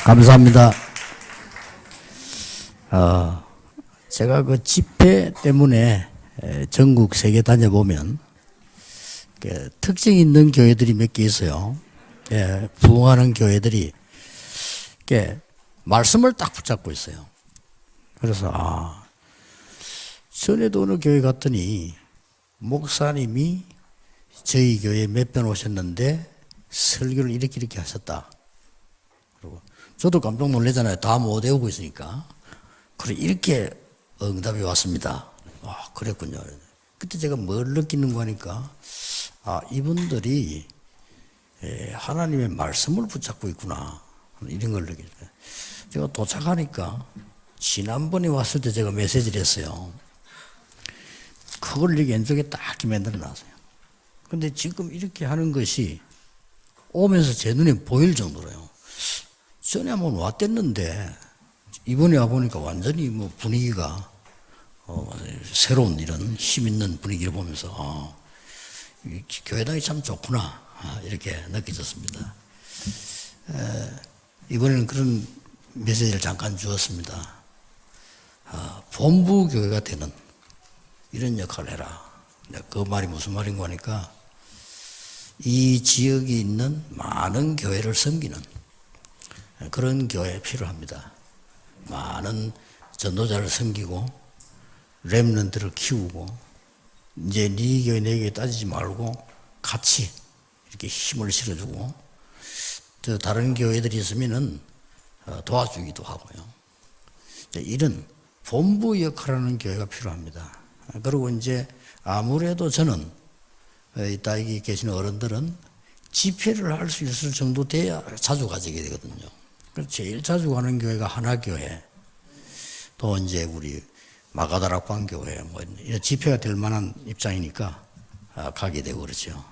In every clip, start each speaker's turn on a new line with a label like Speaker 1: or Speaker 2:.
Speaker 1: 감사합니다. 제가 그 집회 때문에 전국 세계 다녀보면 특징 있는 교회들이 몇 개 있어요. 부흥하는 교회들이 말씀을 딱 붙잡고 있어요. 그래서 전에도 어느 교회 갔더니 목사님이 저희 교회에 몇 번 오셨는데 설교를 이렇게 하셨다. 그리고 저도 깜짝 놀라잖아요. 다 못 외우고 있으니까. 그래 이렇게 응답이 왔습니다. 그랬군요. 그때 제가 뭘 느끼는 거니까 이분들이 하나님의 말씀을 붙잡고 있구나 이런 걸 느꼈어요. 제가 도착하니까 지난번에 왔을 때 제가 메시지를 했어요. 그걸 이렇게 왼쪽에 딱 만들어 놨어요. 근데 지금 이렇게 하는 것이 오면서 제 눈에 보일 정도로요. 전에 한번 왔댔는데 이번에 와보니까 완전히 분위기가 새로운 이런 힘 있는 분위기를 보면서 교회당이 참 좋구나 이렇게 느껴졌습니다. 이번에는 그런 메시지를 잠깐 주었습니다. 본부 교회가 되는 이런 역할을 해라. 그 말이 무슨 말인가 하니까 이 지역에 있는 많은 교회를 섬기는 그런 교회 필요합니다. 많은 전도자를 섬기고 렘넌트를 키우고 이제 네 교회 내 교회 따지지 말고 같이 이렇게 힘을 실어주고 또 다른 교회들이 있으면은 도와주기도 하고요. 이런 본부 역할하는 교회가 필요합니다. 그리고 이제 아무래도 저는 여기 계시는 어른들은 집회를 할 수 있을 정도 돼야 자주 가지게 되거든요. 그래서 제일 자주 가는 교회가 하나교회, 또 이제 우리 마가다락방 교회, 이런 집회가 될 만한 입장이니까 가게 되고 그렇죠.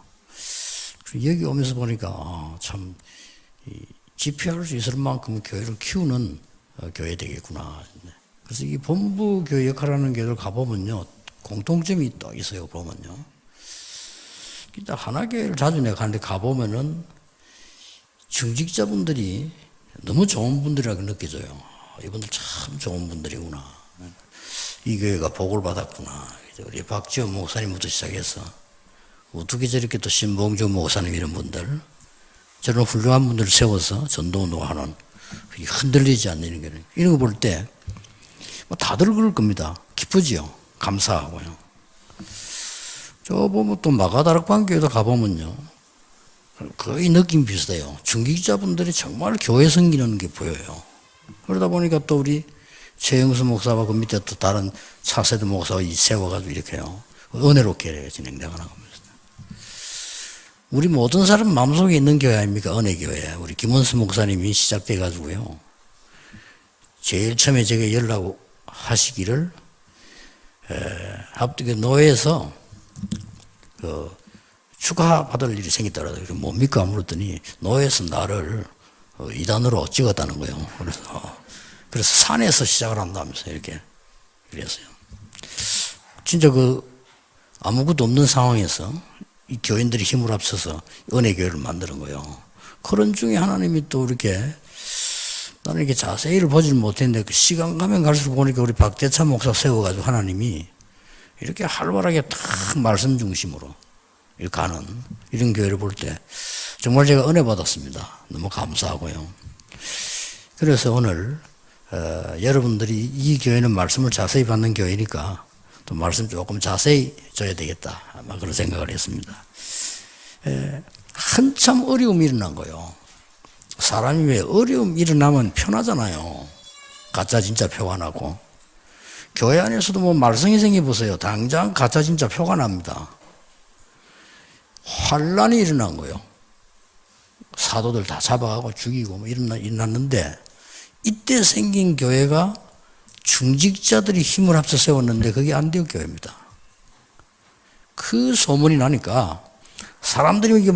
Speaker 1: 여기 오면서 보니까 참 집회할 수 있을 만큼 교회를 키우는 교회 되겠구나. 그래서 이 본부 교회 역할하는 교회를 가보면요, 공통점이 또 있어요. 보면요, 일단 하나교회를 자주 내가 가는데 가보면은 중직자분들이 너무 좋은 분들이라고 느껴져요. 이분들 참 좋은 분들이구나. 이 교회가 복을 받았구나. 우리 박지원 목사님부터 시작해서 어떻게 저렇게 또 신봉주 목사님 이런 분들, 저런 훌륭한 분들을 세워서 전도운동하는 흔들리지 않는 이런 거 볼 때 다들 그럴 겁니다. 기쁘지요. 감사하고요. 저 보면 또 마가다락방 교회도 가보면요, 거의 느낌 비슷해요. 중직자분들이 정말 교회 섬기는 게 보여요. 그러다 보니까 또 우리 최영수 목사와 그 밑에 또 다른 차세대 목사가 세워가지고 이렇게요, 은혜롭게 진행되거나 겁니다. 우리 모든 사람 마음속에 있는 교회 아닙니까? 은혜교회. 우리 김원수 목사님이 시작돼가지고요, 제일 처음에 제게 연락하시기를 합득의 노회에서 축하받을 일이 생겼더라고요. 뭡니까? 물었더니 노회에서 나를 이단으로 찍었다는 거예요. 그래서 산에서 시작을 한다면서 이렇게 그랬어요. 진짜 아무것도 없는 상황에서 이 교인들이 힘을 합쳐서 은혜교회를 만드는 거예요. 그런 중에 하나님이 또 이렇게, 나는 이렇게 자세히를 보질 못했는데 그 시간 가면 갈수록 보니까 우리 박대찬 목사 세워가지고 하나님이 이렇게 활발하게 탁 말씀 중심으로 가는 이런 교회를 볼 때 정말 제가 은혜 받았습니다. 너무 감사하고요. 그래서 오늘 여러분들이 이 교회는 말씀을 자세히 받는 교회니까 또 말씀 조금 자세히 줘야 되겠다, 아마 그런 생각을 했습니다. 한참 어려움이 일어난 거예요. 사람이 왜 어려움 일어나면 편하잖아요. 가짜 진짜 표가 나고. 교회 안에서도 말썽이 생겨보세요. 당장 가짜 진짜 표가 납니다. 환란이 일어난 거예요. 사도들 다 잡아가고 죽이고 일어났는데, 이때 생긴 교회가 중직자들이 힘을 합쳐 세웠는데 그게 안디옥 교회입니다. 그 소문이 나니까 사람들이 이게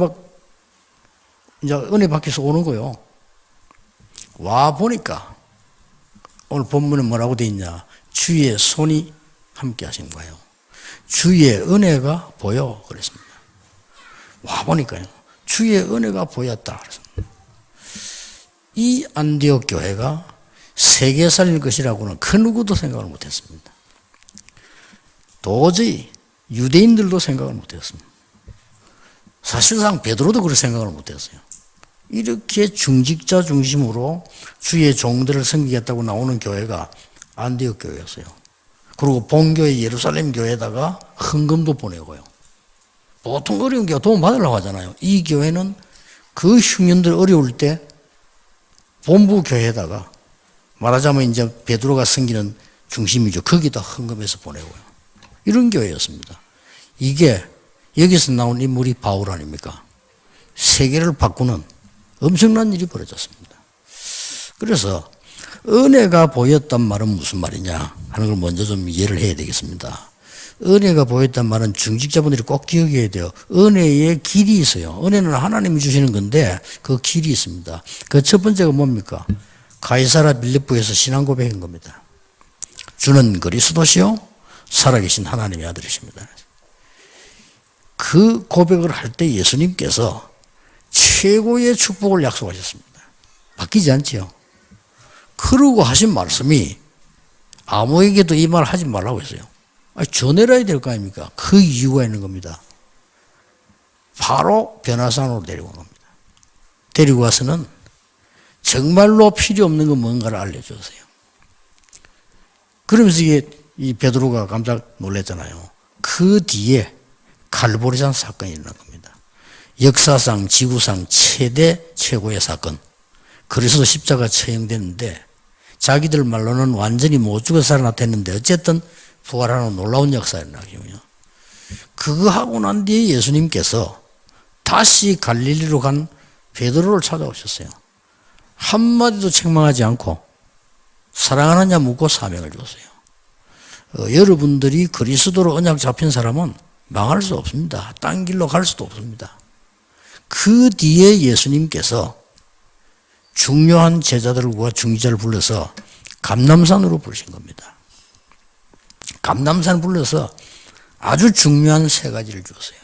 Speaker 1: 이제 은혜 받기서 오는 거예요. 와 보니까 오늘 본문은 뭐라고 돼 있냐? 주의 손이 함께 하신 거예요. 주의 은혜가 보여 그랬습니다. 와 보니까요, 주의 은혜가 보였다 그랬습니다. 이 안디옥 교회가 세계 살릴 것이라고는 그 누구도 생각을 못했습니다. 도저히 유대인들도 생각을 못했습니다. 사실상 베드로도 그렇게 생각을 못했어요. 이렇게 중직자 중심으로 주의 종들을 섬기겠다고 나오는 교회가 안디옥 교회였어요. 그리고 본교회 예루살렘 교회에다가 헌금도 보내고요. 보통 어려운 교회 도움 받으려고 하잖아요. 이 교회는 그 흉년들 어려울 때 본부 교회에다가 말하자면 이제 베드로가 섬기는 중심이죠. 거기다 헌금해서 보내고요. 이런 교회였습니다. 이게 여기서 나온 인물이 바울 아닙니까? 세계를 바꾸는 엄청난 일이 벌어졌습니다. 그래서 은혜가 보였단 말은 무슨 말이냐 하는 걸 먼저 좀 이해를 해야 되겠습니다. 은혜가 보였단 말은 중직자분들이 꼭 기억해야 돼요. 은혜의 길이 있어요. 은혜는 하나님이 주시는 건데 그 길이 있습니다. 그 첫 번째가 뭡니까? 가이사라 빌립보에서 신앙 고백한 겁니다. 주는 그리스도시요 살아계신 하나님의 아들이십니다. 그 고백을 할 때 예수님께서 최고의 축복을 약속하셨습니다. 바뀌지 않지요. 그러고 하신 말씀이 아무에게도 이 말 하지 말라고 했어요. 전해라 해야 될 거 아닙니까? 그 이유가 있는 겁니다. 바로 변화산으로 데리고 온 겁니다. 데리고 와서는 정말로 필요 없는 거 뭔가를 알려줬어요. 그러면서 이게 이 베드로가 깜짝 놀랐잖아요. 그 뒤에 갈보리산 사건이 일어난 겁니다. 역사상 지구상 최고의 사건. 그리스도 십자가 처형됐는데 자기들 말로는 완전히 못 죽어 살아났다는데 어쨌든 부활하는 놀라운 역사였나요. 그거 하고 난 뒤에 예수님께서 다시 갈릴리로 간 베드로를 찾아오셨어요. 한마디도 책망하지 않고 사랑하느냐 묻고 사명을 줬어요. 여러분들이 그리스도로 언약 잡힌 사람은 망할 수 없습니다. 딴 길로 갈 수도 없습니다. 그 뒤에 예수님께서 중요한 제자들과 중직자를 불러서 감람산으로 부르신 겁니다. 감람산 불러서 아주 중요한 세 가지를 주었어요.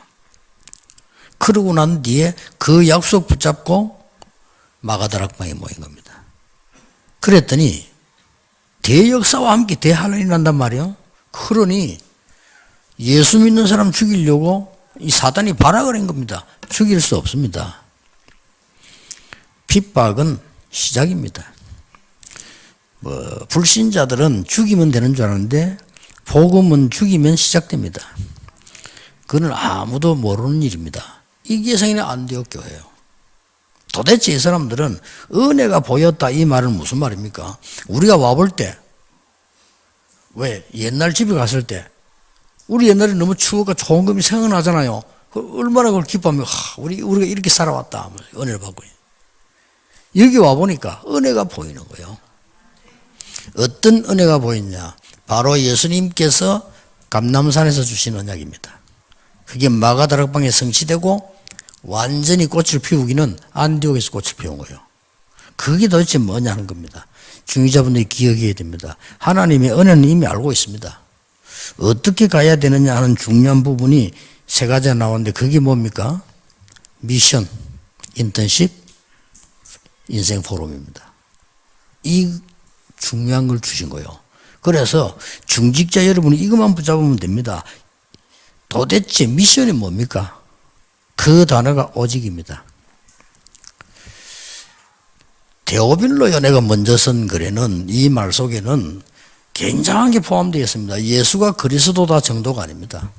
Speaker 1: 그러고 난 뒤에 그 약속 붙잡고 마가다락방에 모인 겁니다. 그랬더니 대역사와 함께 대환란이 난단 말이에요. 그러니 예수 믿는 사람 죽이려고 이 사단이 발악을 한 겁니다. 죽일 수 없습니다. 핍박은 시작입니다. 불신자들은 죽이면 되는 줄 아는데 복음은 죽이면 시작됩니다. 그건 아무도 모르는 일입니다. 이게 성인의 안디옥 교회예요. 도대체 이 사람들은 은혜가 보였다 이 말은 무슨 말입니까? 우리가 와볼 때 왜 옛날 집에 갔을 때 우리 옛날에 너무 추억과 좋은 것이 생각나잖아요. 얼마나 그걸 기뻐하면 우리가 이렇게 살아왔다 은혜를 받고 여기 와보니까 은혜가 보이는 거예요. 어떤 은혜가 보였냐? 바로 예수님께서 감람산에서 주신 언약입니다. 그게 마가다락방에 성취되고 완전히 꽃을 피우기는 안디옥에서 꽃을 피운 거예요. 그게 도대체 뭐냐는 겁니다. 중위자분들이 기억해야 됩니다. 하나님의 은혜는 이미 알고 있습니다. 어떻게 가야 되느냐 하는 중요한 부분이 세 가지가 나오는데 그게 뭡니까? 미션, 인턴십, 인생 포럼입니다. 이 중요한 걸 주신 거예요. 그래서 중직자 여러분이 이것만 붙잡으면 됩니다. 도대체 미션이 뭡니까? 그 단어가 오직입니다. 데오빌로 연애가 먼저 쓴 글에는 이 말 속에는 굉장한 게 포함되어 있습니다. 예수가 그리스도다 정도가 아닙니다.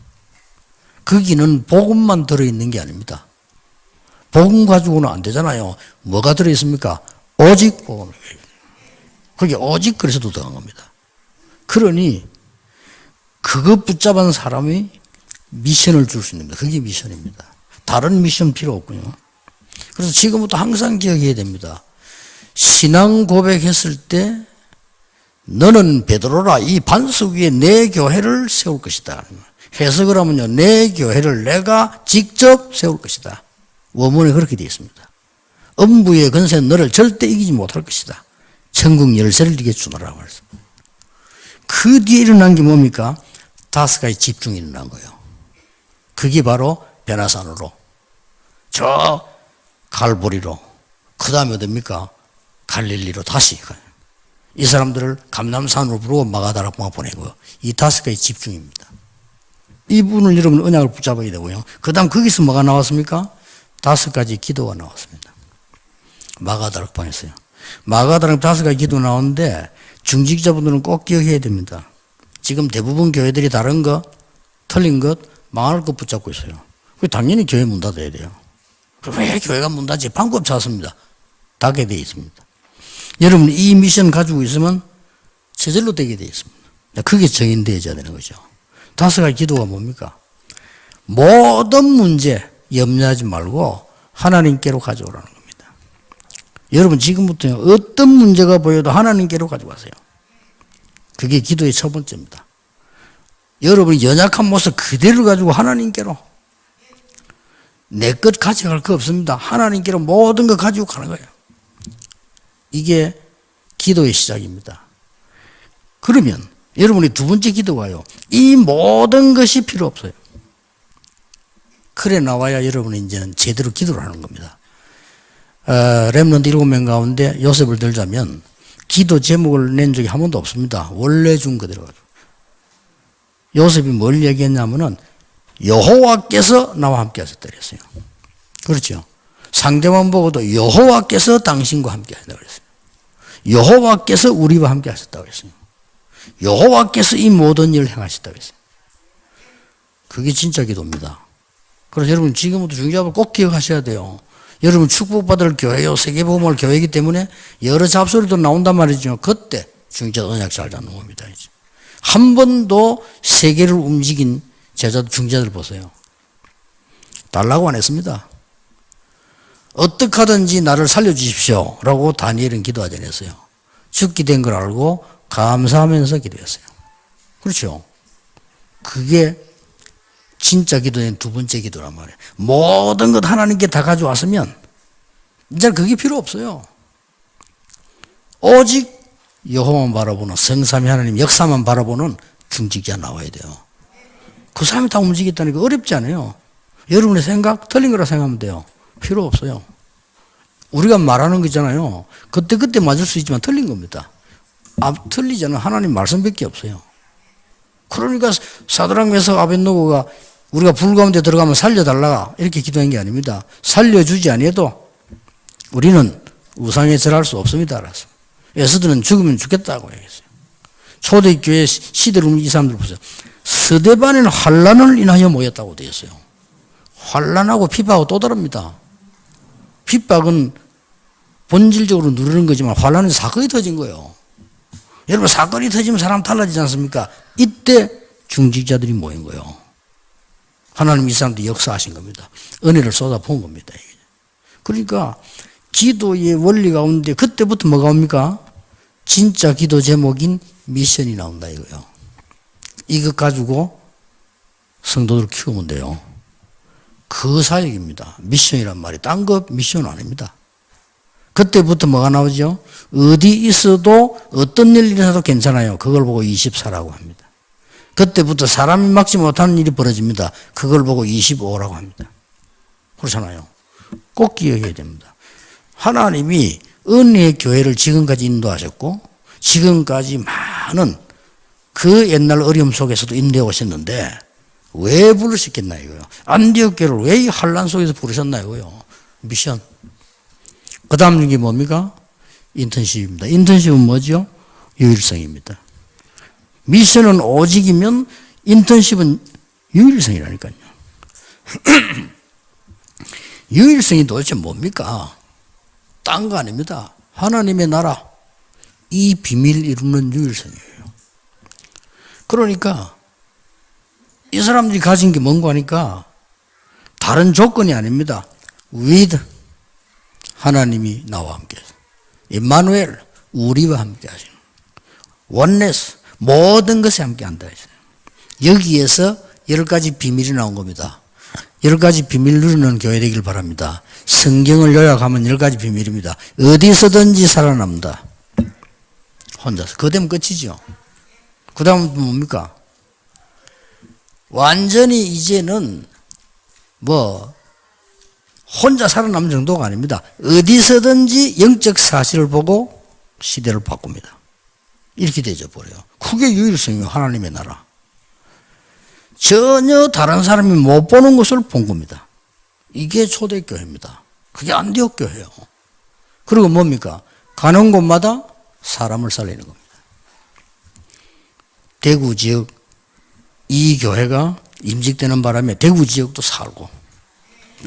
Speaker 1: 거기는 복음만 들어있는 게 아닙니다. 복음 가지고는 안 되잖아요. 뭐가 들어있습니까? 오직 복음. 거기 오직 그리스도 들어간 겁니다. 그러니 그것 붙잡은 사람이 미션을 줄 수 있는 겁니다. 그게 미션입니다. 다른 미션 필요 없고요. 그래서 지금부터 항상 기억해야 됩니다. 신앙 고백했을 때 너는 베드로라 이 반석 위에 내 교회를 세울 것이다. 해석을 하면요. 내 교회를 내가 직접 세울 것이다. 원문에 그렇게 되어 있습니다. 음부의 권세는 너를 절대 이기지 못할 것이다. 천국 열쇠를 네게 주노라고 했습니다. 그 뒤에 일어난 게 뭡니까? 5가지 집중이 일어난 거예요. 그게 바로 변화산으로 저 갈보리로 그 다음에 어딥니까? 갈릴리로 다시 가요. 이 사람들을 감람산으로 부르고 마가다락방에 보내고요. 이 5가지 집중입니다. 이분을 여러분 언약을 붙잡아야 되고요. 그 다음 거기서 뭐가 나왔습니까? 5가지 기도가 나왔습니다. 마가다락방에서요. 마가다락 5가지 기도 나오는데 중직자분들은 꼭 기억해야 됩니다. 지금 대부분 교회들이 다른 것, 틀린 것, 망할 것 붙잡고 있어요. 당연히 교회 문 닫아야 돼요. 왜 교회가 문 닫지? 방법 찾습니다. 닫게 되어 있습니다. 여러분 이 미션 가지고 있으면 저절로 되게 되어 있습니다. 그게 정인되어져야 되는 거죠. 5가지 기도가 뭡니까? 모든 문제 염려하지 말고 하나님께로 가져오라는 겁니다. 여러분 지금부터 어떤 문제가 보여도 하나님께로 가져가세요. 그게 기도의 첫 번째입니다. 여러분이 연약한 모습 그대로 가지고 하나님께로, 내 것 가져갈 거 없습니다. 하나님께로 모든 거 가지고 가는 거예요. 이게 기도의 시작입니다. 그러면 여러분이 2번째 기도가요. 이 모든 것이 필요 없어요. 그래 나와야 여러분이 이제는 제대로 기도를 하는 겁니다. 렘넌트 7명 가운데 요셉을 들자면 기도 제목을 낸 적이 한 번도 없습니다. 원래 준 그대로 가지고. 요셉이 뭘 얘기했냐면은 여호와께서 나와 함께 하셨다 그랬어요. 그렇죠. 상대만 보고도 여호와께서 당신과 함께 하셨다 그랬어요. 여호와께서 우리와 함께 하셨다고 했어요. 여호와께서 이 모든 일을 행하셨다고 했어요. 그게 진짜 기도입니다. 그래서 여러분 지금부터 중요한 꼭 기억하셔야 돼요. 여러분 축복받을 교회요, 세계복음을 교회이기 때문에 여러 잡소리도 나온단 말이죠. 그때 중자 언약 잘 잡는 겁니다. 이제. 한 번도 세계를 움직인 제자들, 중자들 보세요. 달라고 안 했습니다. 어떻게 하든지 나를 살려주십시오 라고 다니엘은 기도하지 않았어요. 죽게 된 걸 알고 감사하면서 기도했어요. 그렇죠. 그게 진짜 기도의 2번째 기도란 말이에요. 모든 것 하나님께 다 가져왔으면 이제 그게 필요 없어요. 오직 여호와만 바라보는, 성삼위 하나님 역사만 바라보는 중직자 나와야 돼요. 그 사람이 다 움직였다니까 어렵지 않아요. 여러분의 생각 틀린 거라 생각하면 돼요. 필요 없어요. 우리가 말하는 거잖아요. 그때 맞을 수 있지만 틀린 겁니다. 틀리잖아요. 하나님 말씀밖에 없어요. 그러니까 사드락 메삭 아벳느고가 우리가 불 가운데 들어가면 살려달라 이렇게 기도한 게 아닙니다. 살려주지 아니해도 우리는 우상에 절할 수 없습니다. 알았어. 에스더는 죽으면 죽겠다고 얘기했어요. 초대교회 시대로 이 사람들 보세요. 스데반에는 환란을 인하여 모였다고 되어 있어요. 환란하고 핍박하고 또 다릅니다. 핍박은 본질적으로 누르는 거지만 환란은 사건이 터진 거예요. 여러분 사건이 터지면 사람 달라지지 않습니까? 이때 중직자들이 모인 거예요. 하나님 이 사람들이 역사하신 겁니다. 은혜를 쏟아부은 겁니다. 그러니까 기도의 원리 가운데 그때부터 뭐가 옵니까? 진짜 기도 제목인 미션이 나온다 이거예요. 이것 가지고 성도들을 키우면 돼요. 그 사역입니다. 미션이란 말이 딴 거 미션 아닙니다. 그때부터 뭐가 나오죠? 어디 있어도 어떤 일이 일어나도 괜찮아요. 그걸 보고 24라고 합니다. 그때부터 사람이 막지 못하는 일이 벌어집니다. 그걸 보고 25라고 합니다. 그렇잖아요. 꼭 기억해야 됩니다. 하나님이 은혜의 교회를 지금까지 인도하셨고 지금까지 많은 그 옛날 어려움 속에서도 인도해 오셨는데 왜 부르셨겠나 이거요. 안디옥 교회를 왜 이 환란 속에서 부르셨나 이거요. 미션. 그 다음 게 뭡니까? 인턴십입니다. 인턴십은 뭐죠? 유일성입니다. 미션은 오직이면 인턴십은 유일성이라니까요. 유일성이 도대체 뭡니까? 딴 거 아닙니다. 하나님의 나라, 이 비밀 이루는 유일성이에요. 그러니까 이 사람들이 가진 게 뭔가 하니까 다른 조건이 아닙니다. with 하나님이 나와 함께 하시는 임마누엘 우리와 함께 하시는 oneness 모든 것에 함께 한다 했어요. 여기에서 10가지 비밀이 나온 겁니다. 10가지 비밀 누리는 교회 되길 바랍니다. 성경을 요약하면 10가지 비밀입니다. 어디서든지 살아남는다. 혼자서. 그거 되면 끝이죠. 그 다음은 뭡니까? 완전히 이제는 혼자 살아남는 정도가 아닙니다. 어디서든지 영적 사실을 보고 시대를 바꿉니다. 이렇게 되져 버려요. 그게 유일성이에요. 하나님의 나라. 전혀 다른 사람이 못 보는 것을 본 겁니다. 이게 초대교회입니다. 그게 안디옥교회예요. 그리고 뭡니까? 가는 곳마다 사람을 살리는 겁니다. 대구 지역 이 교회가 임직되는 바람에 대구 지역도 살고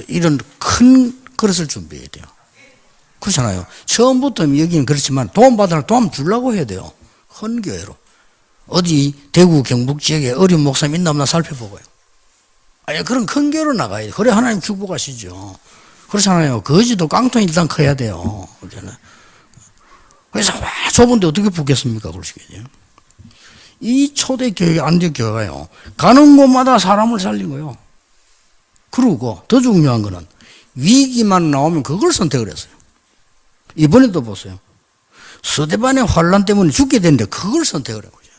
Speaker 1: 이런 큰 그릇을 준비해야 돼요. 그렇잖아요. 처음부터 여기는 그렇지만 도움 받으려면 도움 주려고 해야 돼요. 큰 교회로. 어디 대구 경북 지역에 어려운 목사님 있나 없나 살펴보고요. 아니 그런 큰 교회로 나가야 돼요. 그래 하나님 축복하시죠. 그렇잖아요. 거지도 깡통이 일단 커야 돼요. 그래서 좁은데 어떻게 붙겠습니까? 그러시겠죠. 이 초대교회 안디옥교회가요. 가는 곳마다 사람을 살린 거예요. 그리고 더 중요한 거는 위기만 나오면 그걸 선택을 했어요. 이번에도 보세요. 스데반의 환란 때문에 죽게 됐는데 그걸 선택을 한 거죠.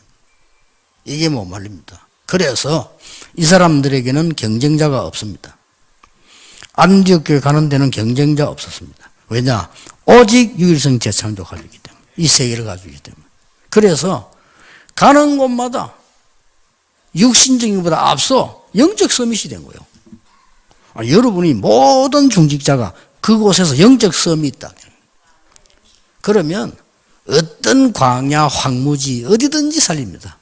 Speaker 1: 이게 못 말립니다. 그래서 이 사람들에게는 경쟁자가 없습니다. 안디옥교회 가는 데는 경쟁자 없었습니다. 왜냐? 오직 유일성 재창조 가지기 때문에. 이 세계를 가지고 있기 때문에. 그래서 가는 곳마다 육신적인 것보다 앞서 영적 서밋이 된 거예요. 여러분이 모든 중직자가 그곳에서 영적 서밋이 있다. 그러면 어떤 광야, 황무지 어디든지 살립니다.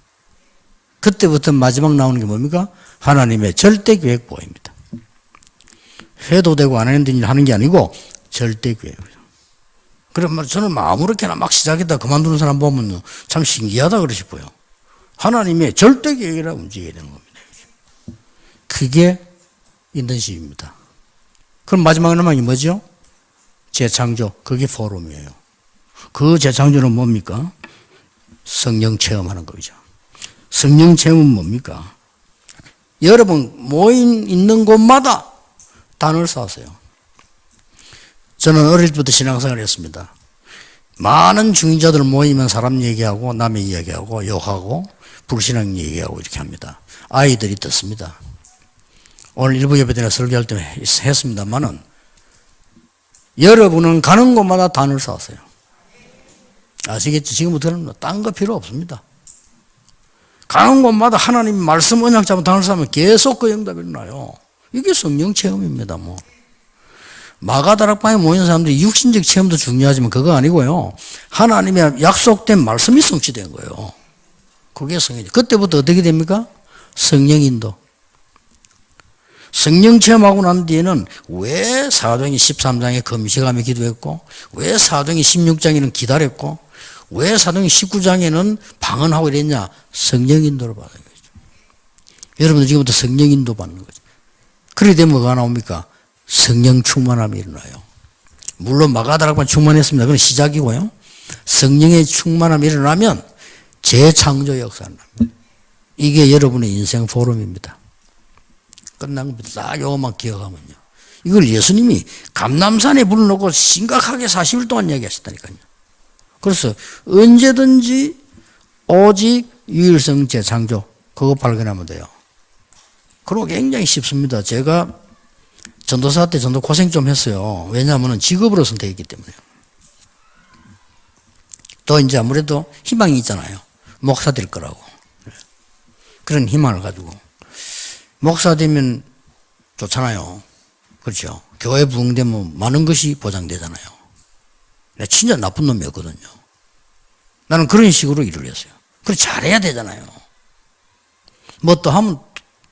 Speaker 1: 그때부터 마지막 나오는 게 뭡니까? 하나님의 절대계획 보입니다. 해도 되고 안 해도 되는 하는 게 아니고 절대계획이에요. 그러면 저는 아무렇게나 막 시작했다 그만두는 사람 보면 참 신기하다 그러 싶어요. 하나님의 절대계획이라 움직여야 되는 겁니다. 그게 있는 시입니다. 그럼 마지막 남은 게 뭐죠? 재창조. 그게 포럼이에요. 그 재창조는 뭡니까? 성령 체험하는 거죠. 성령 체험은 뭡니까? 여러분 모임 있는 곳마다 단을 쌓았어요. 저는 어릴 때부터 신앙생활을 했습니다. 많은 중인자들 모이면 사람 얘기하고 남의 이야기하고 욕하고 불신앙 얘기하고 이렇게 합니다. 아이들이 듣습니다. 오늘 일부 예배드리나 설교할 때 했습니다만은 여러분은 가는 곳마다 단을 쌓았어요. 아시겠죠? 지금부터는 딴 거 필요 없습니다. 가는 곳마다 하나님 말씀 언약 잡은 단을 쌓으면 계속 그 응답이 일어나요. 이게 성령 체험입니다. 뭐 마가다락방에 모인 사람들이 육신적 체험도 중요하지만 그거 아니고요. 하나님의 약속된 말씀이 성취된 거예요. 그게 성령. 그때부터 어떻게 됩니까? 성령 인도. 성령 체험하고 난 뒤에는 왜 사도행전 13장에 금식하며 기도했고 왜 사도행전 16장에는 기다렸고 왜 사도행전 19장에는 방언하고 이랬냐? 성령 인도를 받는 거죠. 여러분들 지금부터 성령 인도 받는 거죠. 그렇게 되면 뭐가 나옵니까? 성령 충만함이 일어나요. 물론 마가다락방 충만했습니다. 그건 시작이고요. 성령의 충만함이 일어나면 재창조 역사가 납니다. 이게 여러분의 인생 포럼입니다. 끝난 겁니다. 딱 요것만 기억하면요. 이걸 예수님이 감람산에 불러놓고 심각하게 40일 동안 이야기하셨다니까요. 그래서 언제든지 오직 유일성 재창조 그거 발견하면 돼요. 그리고 굉장히 쉽습니다. 제가 전도사 때 전도 고생 좀 했어요. 왜냐하면 직업으로 선택했기 때문에요. 또 이제 아무래도 희망이 있잖아요. 목사 될 거라고. 그런 희망을 가지고. 목사 되면 좋잖아요. 그렇죠. 교회 부흥되면 많은 것이 보장되잖아요. 내가 진짜 나쁜 놈이었거든요. 나는 그런 식으로 일을 했어요. 그래 잘해야 되잖아요. 뭐 또 하면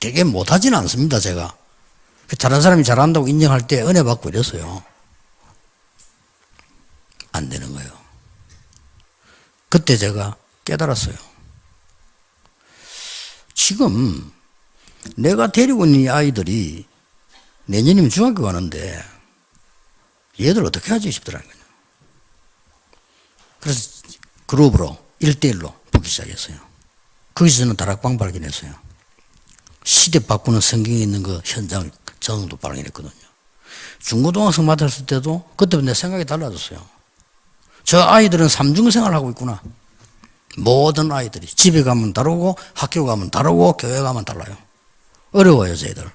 Speaker 1: 되게 못하지는 않습니다. 제가. 다른 사람이 잘한다고 인정할 때 은혜 받고 이랬어요. 안 되는 거예요. 그때 제가 깨달았어요. 지금 내가 데리고 있는 이 아이들이 내년이면 중학교 가는데 얘들 어떻게 하지 싶더라고요. 그래서 그룹으로 1대1로 보기 시작했어요. 거기서 저는 다락방 발견했어요. 시대 바꾸는 성경에 있는 그 현장 저도 발견했거든요. 중고등학생 맡았을 때도 그때부터 내 생각이 달라졌어요. 저 아이들은 삼중생활을 하고 있구나. 모든 아이들이 집에 가면 다르고 학교 가면 다르고 교회 가면 달라요. 어려워요 저희들.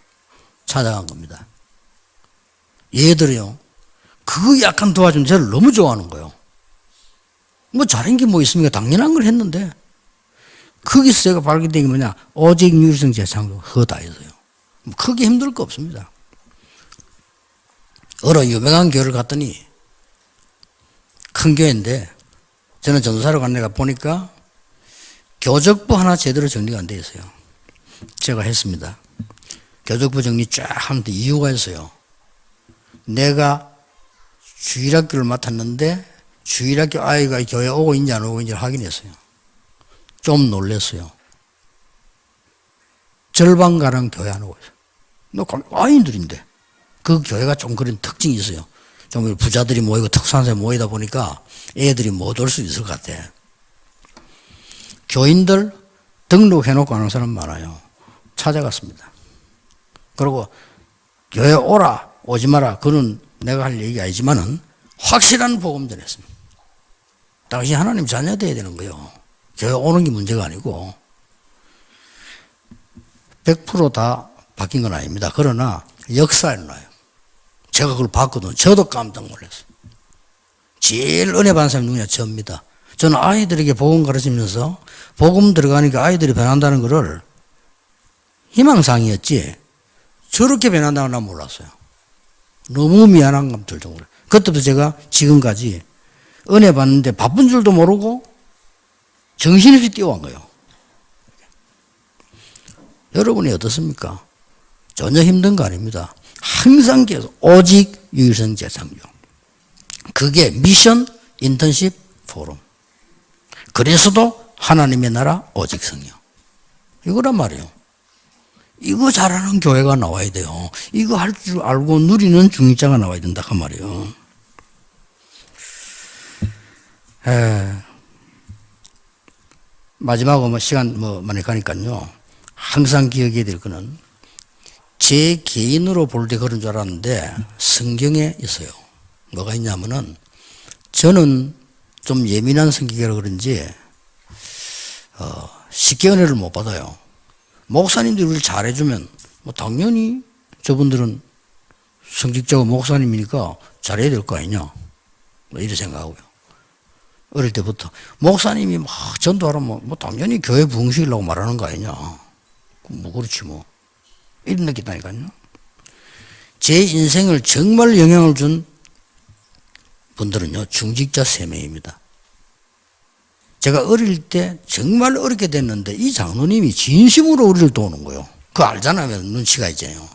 Speaker 1: 찾아간 겁니다. 얘들이요. 그거 약간 도와주면 저를 너무 좋아하는 거예요. 뭐 잘한 게 뭐 있습니까? 당연한 걸 했는데 거기서 제가 발견된 게 뭐냐? 오직 유일성 재창조 그거 다 했어요. 뭐 크게 힘들 거 없습니다. 어느 유명한 교회를 갔더니 큰 교회인데 저는 전도사로 간 데가 보니까 교적부 하나 제대로 정리가 안 돼 있어요. 제가 했습니다. 교적부 정리 쫙 하는데 이유가 있어요. 내가 주일학교를 맡았는데 주일학교 아이가 교회 오고 있는지 안 오고 있는지를 확인했어요. 좀 놀랐어요. 절반가량 교회 안 오고 있어요. 아이들인데 그 교회가 좀 그런 특징이 있어요. 좀 부자들이 모이고 특수한 사람이 모이다 보니까 애들이 못 올 수 있을 것 같아. 교인들 등록해놓고 하는 사람 많아요. 찾아갔습니다. 그리고 교회 오라 오지 마라 그건 내가 할 얘기가 아니지만은 확실한 복음 전했습니다. 당신 하나님 자녀 돼야 되는 거예요. 교회 오는 게 문제가 아니고 100% 바뀐 건 아닙니다. 그러나 역사에 나요. 제가 그걸 봤거든요. 저도 깜짝 놀랐어요. 제일 은혜 받은 사람이 누구냐? 저입니다. 저는 아이들에게 복음 가르치면서 복음 들어가니까 아이들이 변한다는 것을 희망상이었지 저렇게 변한다는 건 몰랐어요. 너무 미안한 감 들 정도로. 그때부터 제가 지금까지 은혜 받는데 바쁜 줄도 모르고 정신없이 뛰어간 거예요. 여러분이 어떻습니까? 전혀 힘든 거 아닙니다. 항상 계속 오직 유일성 재창조. 그게 미션 인턴십 포럼. 그래서도 하나님의 나라 오직 성령. 이거란 말이에요. 이거 잘하는 교회가 나와야 돼요. 이거 할 줄 알고 누리는 중직자가 나와야 된다 그 말이에요. 마지막으로 시간 많이 가니까요. 항상 기억해야 될 거는 제 개인으로 볼 때 그런 줄 알았는데 성경에 있어요. 뭐가 있냐면은 저는 좀 예민한 성격이라 그런지 쉽게 은혜를 못 받아요. 목사님들이 우리를 잘해주면 뭐 당연히 저분들은 성직자고 목사님이니까 잘해야 될 거 아니냐 이렇게 생각하고요. 어릴 때부터 목사님이 막 전도하라면 뭐 당연히 교회 부흥시키려고 말하는 거 아니냐 뭐 그렇지 뭐 이런 느낌이다니까요. 제 인생을 정말 영향을 준 분들은요 중직자 3명입니다. 제가 어릴 때 정말 어렵게 됐는데 이 장로님이 진심으로 우리를 도우는 거예요. 그거 알잖아요. 눈치가 있잖아요.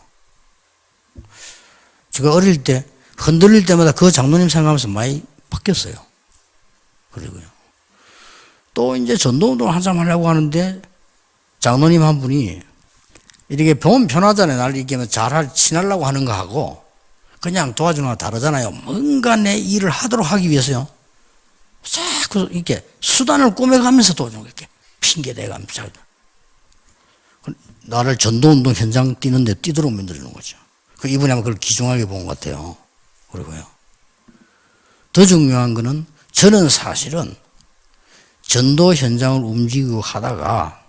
Speaker 1: 제가 어릴 때 흔들릴 때마다 그 장로님 생각하면서 많이 바뀌었어요. 그리고요. 또 이제 전도운동을 한참 하려고 하는데 장로님 한 분이 이렇게 보면 편하잖아요. 날 이렇게 친하려고 하는 거하고 그냥 도와주는 거 다르잖아요. 뭔가 내 일을 하도록 하기 위해서요. 자꾸 이렇게 수단을 꾸며가면서 도와주는 거 이렇게 핑계대가면서 나를 전도운동 현장 뛰는데 뛰도록 만들어주는 거죠. 그 이분이 아마 그걸 귀중하게 본 것 같아요. 그리고요. 더 중요한 거는 저는 사실은 전도 현장을 움직이고 하다가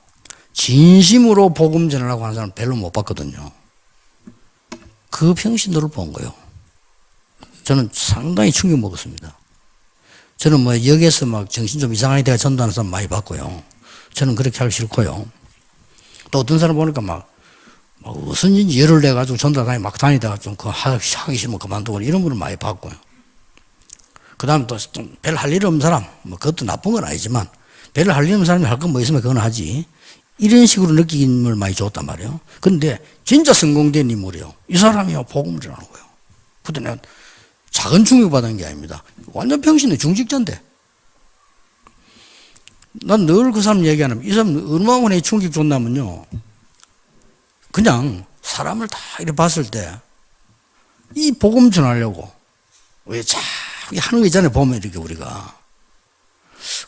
Speaker 1: 진심으로 복음 전하려고 하는 사람 별로 못 봤거든요. 그 평신도를 본 거예요. 저는 상당히 충격 먹었습니다. 저는 뭐 역에서 막 정신 좀 이상하게 돼가 전도하는 사람 많이 봤고요. 저는 그렇게 하기 싫고요. 또 어떤 사람 보니까 막 무슨 일인지 열을 내가지고 전도하다니 막 다니다가 좀 그 하기 싫으면 그만두고 이런 분을 많이 봤고요. 그 다음에 또 별 할 일 없는 사람, 뭐 그것도 나쁜 건 아니지만 별 할 일 없는 사람이 할 건 뭐 있으면 그건 하지. 이런 식으로 느낌을 많이 줬단 말이에요. 근데 진짜 성공된 인물이에요. 이 사람이요, 복음을 전하는 거예요. 그때 내가 작은 충격받은 게 아닙니다. 완전 평신의 중직자인데. 난 늘 그 사람 얘기하면 이 사람 얼마나 내 충격 줬냐면요. 그냥 사람을 다 이렇게 봤을 때 이 복음 전하려고 왜 자꾸 하는 거 있잖아요. 보면 이렇게 우리가.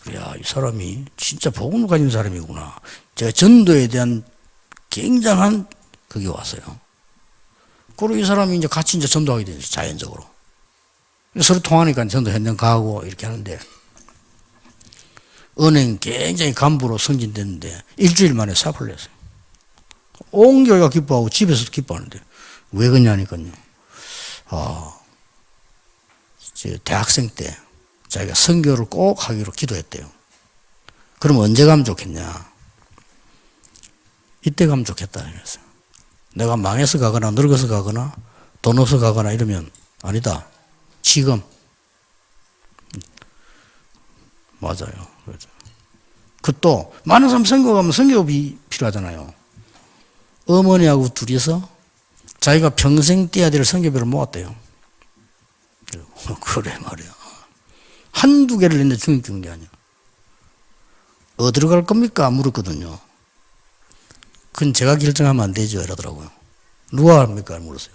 Speaker 1: 그래야 이 사람이 진짜 복음을 가진 사람이구나. 제가 전도에 대한 굉장한 그게 왔어요. 그리고 이 사람이 이제 같이 이제 전도하게 되죠. 자연적으로. 서로 통하니까 전도 현장 가고 이렇게 하는데 은행 굉장히 간부로 승진됐는데 일주일 만에 사표를 냈어요. 온 교회가 기뻐하고 집에서도 기뻐하는데 왜 그러냐니까요. 대학생 때 자기가 선교를 꼭 하기로 기도했대요. 그럼 언제 가면 좋겠냐? 이때 가면 좋겠다. 그래서 내가 망해서 가거나 늙어서 가거나 돈 없어 가거나 이러면 아니다. 지금. 맞아요. 그렇죠. 그 또 많은 사람 선교 가면 선교비 필요하잖아요. 어머니하고 둘이서 자기가 평생 떼야 될 선교비를 모았대요. 그래 말이야. 한두 개를 냈는데 중국 주는 게 아니야. 어디로 갈 겁니까? 물었거든요. 그건 제가 결정하면 안 되죠. 이러더라고요. 누가 합니까? 물었어요.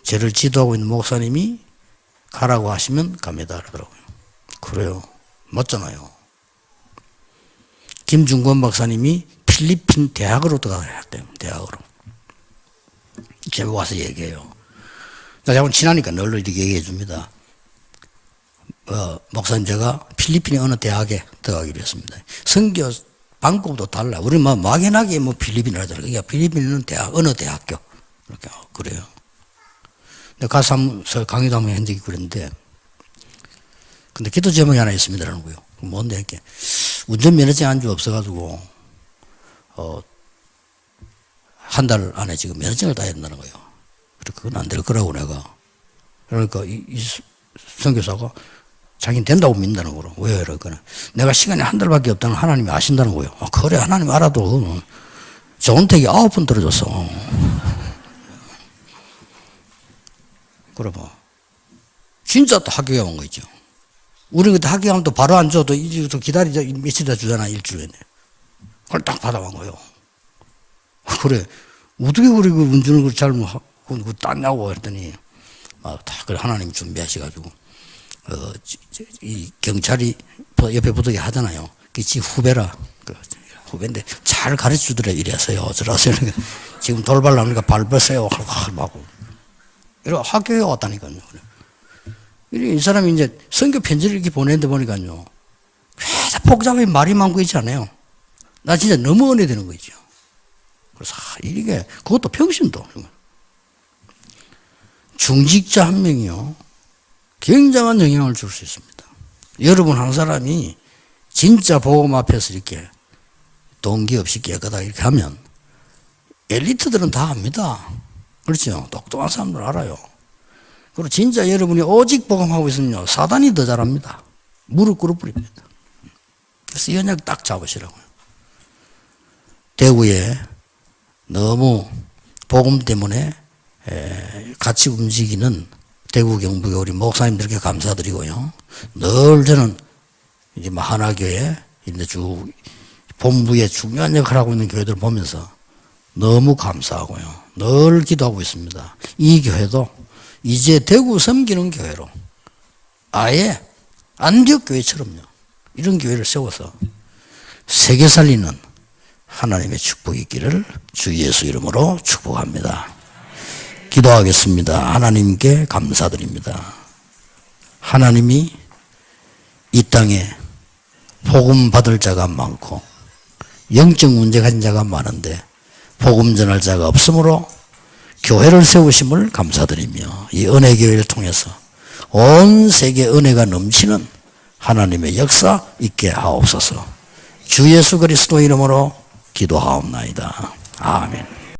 Speaker 1: 저를 지도하고 있는 목사님이 가라고 하시면 갑니다. 이러더라고요. 그래요. 맞잖아요. 김중권 박사님이 필리핀 대학으로 들어가야 돼요. 대학으로. 제가 와서 얘기해요. 자꾸 친하니까 널로 이렇게 얘기해 줍니다. 목사님 제가 필리핀의 어느 대학에 들어가기로 했습니다. 선교 방법도 달라. 우리 막연하게 필리핀을 하잖아요. 그러니까 필리핀은 어느 대학교. 이렇게 그래요. 내가 가서 강의도 한번 한 적이 그랬는데, 근데 기도 제목이 하나 있습니다라는 거예요. 뭔데, 이렇게. 운전면허증 안주 없어가지고, 한 달 안에 지금 면허증을 따야 된다는 거예요. 그건 안 될 거라고 내가. 그러니까 이 선교사가 자기는 된다고 믿는다는 거로. 왜 그러니까 내가 시간이 한 달밖에 없다는 하나님이 아신다는 거예요. 그래 하나님 알아도 정택이 9번 떨어졌어. 그래 봐. 진짜 또 합격해 온 거 있죠. 우리 그때 합격하면 또 바로 안 줘도 이제부터 기다리자 며칠 다 주잖아. 일주일에. 그걸 딱 받아간 거예요. 그래 어떻게 우리 그 운전을 잘못하고 땄냐고 했더니 다 그래 하나님 준비하셔가지고 이 경찰이 옆에 붙게 하잖아요. 지 후배라. 후배인데 잘 가르쳐 주더라. 이래서요. 저라서요. 지금 돌발 나오니까 발 뻗어요. 하고. 이렇게 학교에 왔다니까요. 이 사람이 이제 선교 편지를 이렇게 보내는데 보니까요. 계속 복잡하게 말이 많고 있지 않아요. 나 진짜 너무 은혜되는 거죠. 그래서 이게 그것도 평신도. 중직자 한 명이요. 굉장한 영향을 줄 수 있습니다. 여러분 한 사람이 진짜 복음 앞에서 이렇게 동기 없이 깨끗하게 이렇게 하면 엘리트들은 다 압니다. 그렇죠? 똑똑한 사람들 알아요. 그리고 진짜 여러분이 오직 복음하고 있으면요. 사단이 더 잘합니다. 무릎 꿇어버립니다. 그래서 연약 딱 잡으시라고요. 대구에 너무 복음 때문에 같이 움직이는 대구 경북의 우리 목사님들께 감사드리고요. 늘 저는 이제 하나교회 본부에 중요한 역할을 하고 있는 교회들을 보면서 너무 감사하고요. 늘 기도하고 있습니다. 이 교회도 이제 대구 섬기는 교회로 아예 안디옥 교회처럼요. 이런 교회를 세워서 세계 살리는 하나님의 축복이 있기를 주 예수 이름으로 축복합니다. 기도하겠습니다. 하나님께 감사드립니다. 하나님이 이 땅에 복음 받을 자가 많고 영적 문제 가진 자가 많은데 복음 전할 자가 없으므로 교회를 세우심을 감사드리며 이 은혜교회를 통해서 온 세계 은혜가 넘치는 하나님의 역사 있게 하옵소서. 주 예수 그리스도 이름으로 기도하옵나이다. 아멘.